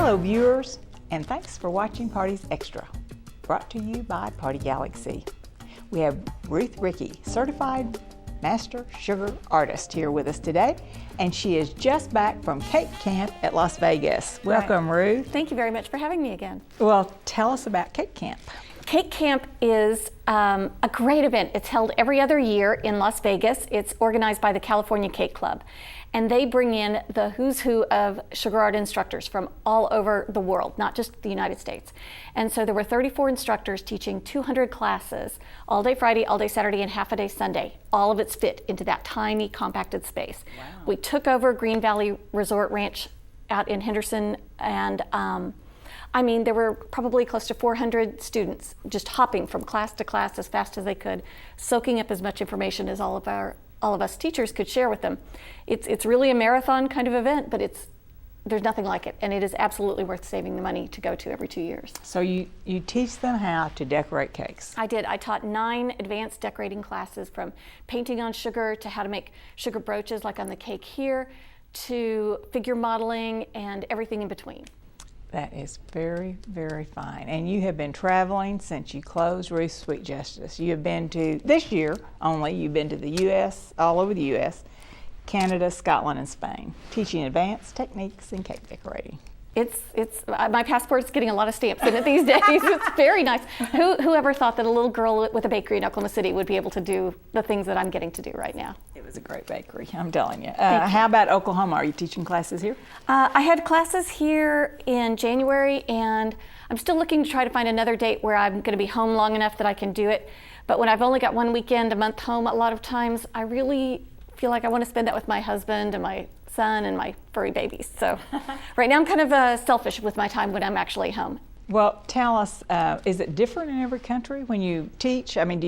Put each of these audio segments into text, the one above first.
Hello viewers, and thanks for watching Parties Extra, brought to you by Party Galaxy. We have Ruth Rickey, certified master sugar artist, here with us today, and she is just back from cake camp at Las Vegas. Welcome, Ruth. Thank you very much for having me again. Well, tell us about cake camp. Cake Camp is a great event. It's held every other year in Las Vegas. It's organized by the California Cake Club. And they bring in the who's who of sugar art instructors from all over the world, not just the United States. And so there were 34 instructors teaching 200 classes, all day Friday, all day Saturday, and half a day Sunday. All of it's fit into that tiny, compacted space. Wow. We took over Green Valley Resort Ranch out in Henderson, and there were probably close to 400 students just hopping from class to class as fast as they could, soaking up as much information as all of us teachers could share with them. It's really a marathon kind of event, but there's nothing like it, and it is absolutely worth saving the money to go to every 2 years. So you teach them how to decorate cakes. I did. I taught 9 advanced decorating classes, from painting on sugar to how to make sugar brooches like on the cake here, to figure modeling and everything in between. That is very, very fine. And you have been traveling since you closed Ruth's Sweet Justice. You have been to, this year only, you've been to the U.S., all over the U.S., Canada, Scotland, and Spain, teaching advanced techniques in cake decorating. My passport's getting a lot of stamps in it these days. It's very nice. Whoever thought that a little girl with a bakery in Oklahoma City would be able to do the things that I'm getting to do right now? It was a great bakery, I'm telling you. How about Oklahoma? Are you teaching classes here? I had classes here in January, and I'm still looking to try to find another date where I'm going to be home long enough that I can do it. But when I've only got one weekend a month home, a lot of times I really feel like I want to spend that with my husband and my son and my furry babies. So right now I'm kind of selfish with my time when I'm actually home. Well, tell us, is it different in every country when you teach? I mean,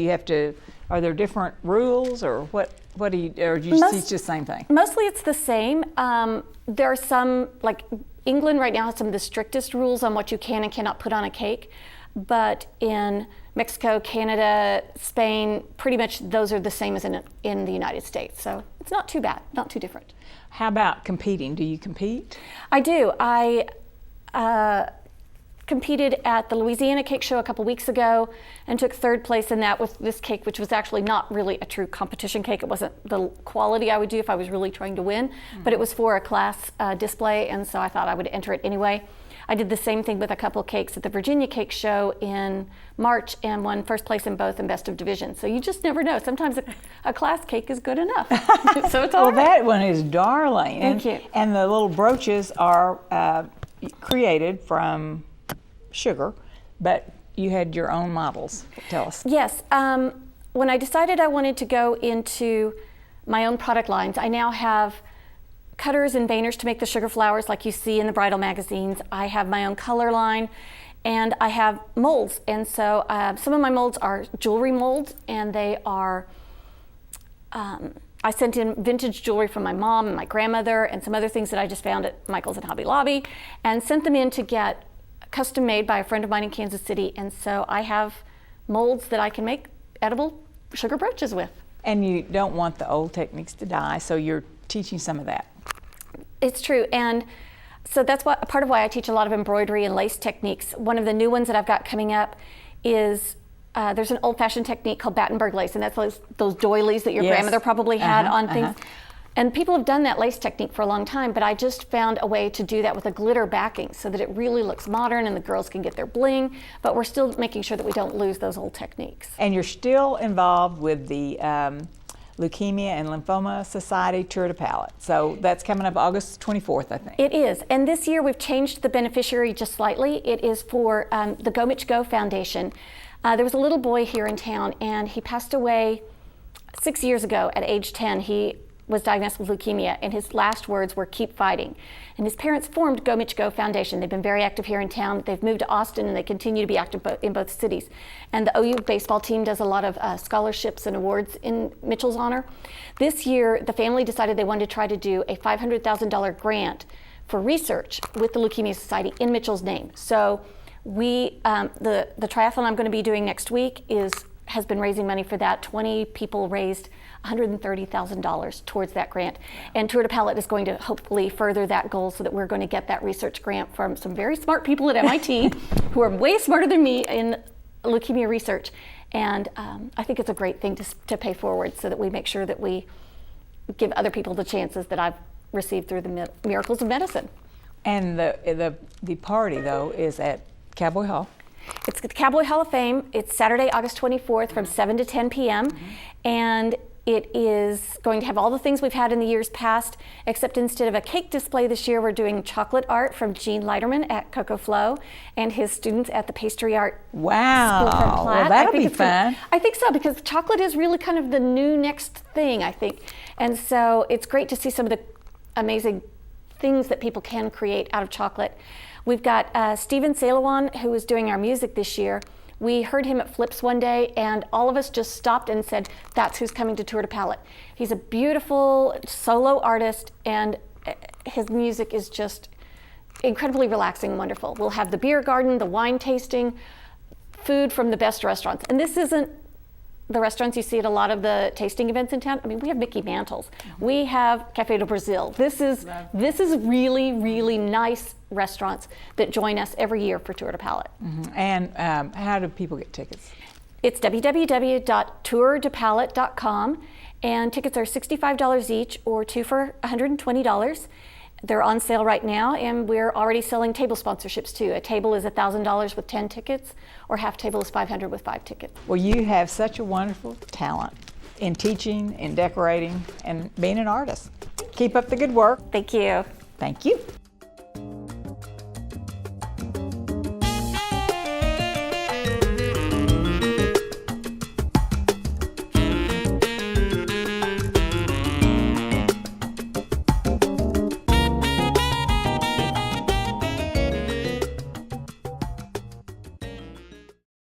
are there different rules, or what do you, or do you teach the same thing? Mostly it's the same. There are some, like England right now has some of the strictest rules on what you can and cannot put on a cake. But in Mexico, Canada, Spain, pretty much those are the same as in the United States. So it's not too bad, not too different. How about competing? Do you compete? I do. I competed at the Louisiana Cake Show a couple weeks ago and took 3rd place in that with this cake, which was actually not really a true competition cake. It wasn't the quality I would do if I was really trying to win, but it was for a class display, and so I thought I would enter it anyway. I did the same thing with a couple cakes at the Virginia Cake Show in March and won 1st place in both and best of division. So you just never know. Sometimes a class cake is good enough. So it's all well, right. That one is darling. Thank you. And the little brooches are created from sugar, but you had your own models. Tell us. Yes. When I decided I wanted to go into my own product lines, I now have cutters and veiners to make the sugar flowers like you see in the bridal magazines. I have my own color line, and I have molds. And so some of my molds are jewelry molds, and they are, I sent in vintage jewelry from my mom and my grandmother and some other things that I just found at Michael's and Hobby Lobby, and sent them in to get custom made by a friend of mine in Kansas City. And so I have molds that I can make edible sugar brooches with. And you don't want the old techniques to die, so you're teaching some of that. It's true, and so that's part of why I teach a lot of embroidery and lace techniques. One of the new ones that I've got coming up is there's an old-fashioned technique called Battenberg lace, and that's those doilies that your grandmother probably had on things. And people have done that lace technique for a long time, but I just found a way to do that with a glitter backing so that it really looks modern and the girls can get their bling, but we're still making sure that we don't lose those old techniques. And you're still involved with the Leukemia and Lymphoma Society Tour de Palate. So that's coming up August 24th, I think. It is, and this year we've changed the beneficiary just slightly. It is for the Go Mitch Go Foundation. There was a little boy here in town, and he passed away 6 years ago at age 10. He was diagnosed with leukemia, and his last words were, "Keep fighting." And his parents formed Go Mitch Go Foundation. They've been very active here in town. They've moved to Austin, and they continue to be active in both cities. And the OU baseball team does a lot of scholarships and awards in Mitchell's honor. This year, the family decided they wanted to try to do a $500,000 grant for research with the Leukemia Society in Mitchell's name. So the triathlon I'm going to be doing next week is has been raising money for that. 20 people raised $130,000 towards that grant. And Tour de Palate is going to hopefully further that goal so that we're going to get that research grant from some very smart people at MIT who are way smarter than me in leukemia research. And I think it's a great thing to pay forward so that we make sure that we give other people the chances that I've received through the miracles of medicine. And the party, though, is at Cowboy Hall. It's the Cowboy Hall of Fame. It's Saturday, August 24th from 7 to 10 p.m. And it is going to have all the things we've had in the years past, except instead of a cake display this year, we're doing chocolate art from Gene Leiterman at Coco Flow and his students at the Pastry Art Wow. School from Platt. Well, that'll be fun. I think so, because chocolate is really kind of the new next thing, I think. And so it's great to see some of the amazing things that people can create out of chocolate. We've got Steven Salawan, who is doing our music this year. We heard him at Flips one day, and all of us just stopped and said, that's who's coming to Tour de Palate. He's a beautiful solo artist, and his music is just incredibly relaxing and wonderful. We'll have the beer garden, the wine tasting, food from the best restaurants. And this isn't the restaurants you see at a lot of the tasting events in town. I mean, we have Mickey Mantle's. We have Café do Brasil. This is really, really nice restaurants that join us every year for Tour de Palate. And how do people get tickets? It's www.tourdepalate.com, and tickets are $65 each or two for $120. They're on sale right now, and we're already selling table sponsorships too. A table is $1,000 with 10 tickets, or half table is $500 with 5 tickets. Well, you have such a wonderful talent in teaching, in decorating, and being an artist. Keep up the good work. Thank you. Thank you.